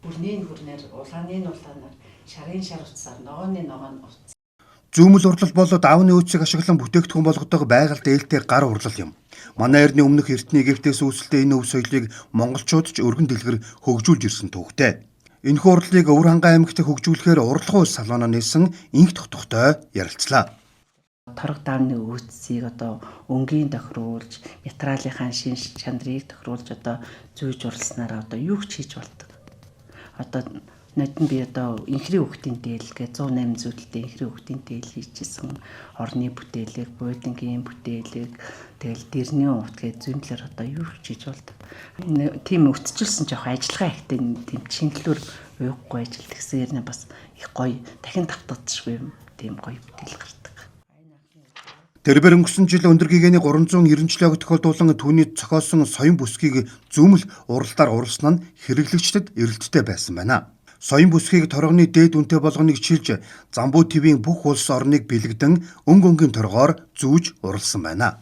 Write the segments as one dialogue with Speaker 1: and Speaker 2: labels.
Speaker 1: Бүрний хүрнээр улааны улаанаар шарын шар утсаар ногооны утас.
Speaker 2: Зүүмэл урлал бол давны үүсийг ашиглан бүтээгдэхүүн болгодог байгаль дээлтэй гар урлал юм. Манай эртний өмнөх эртний Египтээс үүсэлтэй энэ өв соёлыг монголчууд ч өргөн дэлгэр хөгжүүлж ирсэн төвхтэй. Энэхүү урлалыг Өвөрхангай аймагт хөгжүүлэхээр урлагийн улс салууна нээсэн инх тогтохтой ярилцлаа.
Speaker 1: Торог давны үүсийг өнгийн тохируулж, материалынхаа шин чанарыг тохируулж зүйж урласнараа юу ч хийж болдог. Надад би инхрийн хүүхдийн дээл гэж 108 зүйлтэй инхрийн хүүхдийн дээл хийчихсэн. Орны бүтээлэг, буудлынгийн бүтээлэг, тэгэл дэрний увт гэж зэмлэр юу ч хийж болдог. Тийм өвтчилсэн жоох ажиллагаа ихтэй тийм шингэлээр уйггүй ажил тэгсээр бас их гоё дахин давтагдчихгүй юм. Тийм гоё бүтээл гардаг.
Speaker 2: Тэрбээр өнгөрсөн жил өндөр гэгэний 390 лог тохиолдуулан түүний цохиосон соён бүсгийг зүүмэл уралдаар урласан нь хэрэглэгчдэд эрэлттэй байсан байна. Соён бүсгийг торгоны дээд үнэтэй болгоныг чилж Замбуу твийн бүх улс орныг бэлэгдэн өнгийн торгоор зүүж урласан байна.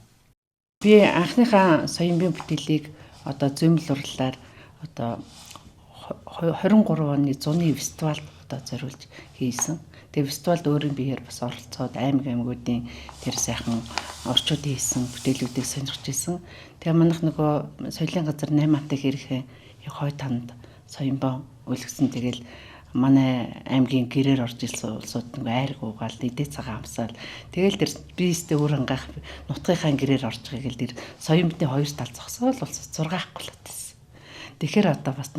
Speaker 1: Би анхныхаа соёмын бүтээлийг зүүмэл урлалаар 23 оны зуны фестивалд зориулж хийсэн. Тэгээ фестивалд өөрийн биеэр бас оролцоод аймагуудын тэр сайхан орчуудын хийсэн бүтээлүүдийг сонирхож исэн. Тэгээ манайх нөгөө соёлын газар 8 хатаг хэрэг хой танд соёмбоо үлгсэн. Тэгэл манай аймгийн гэрээр орж ирсэн улсууд айр гуугаал идэ цагаан амсаал. Тэгэл тэр биестэй өөр хангах нутгийнхаа гэрээр орж байгаа гэл тэр соёмбны хоёр тал зогсоол улсад 6 ахгүй л байсан. Тэгэхээр бас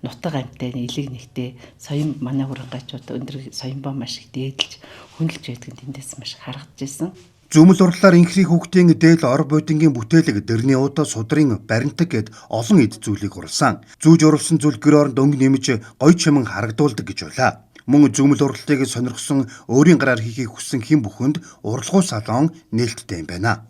Speaker 1: нутаг амьтай илэг нэгтэй соён манай хурангайчууд өндөр соёмбоо маш их дээдлж хөндлөж байдгийг тэндээс маш харагдаж ирсэн.
Speaker 2: Зүүмэл урлалаар инхрийн хүүхдийн дээл ор бодингийн бүтээлэг дэрний удаа судрын баримтаг гэд олон эд зүйлийг урласан. Зүүж урлсан зүйл гэр оронд өнгө нэмж гоё чимэн харагдуулдаг гэж байлаа. Мөн зүүмэл урлалыг сонирхсон өөрийн гараар хийхийг хүссэн хэн бүхэнд урлагуу салон нээлттэй юм байна.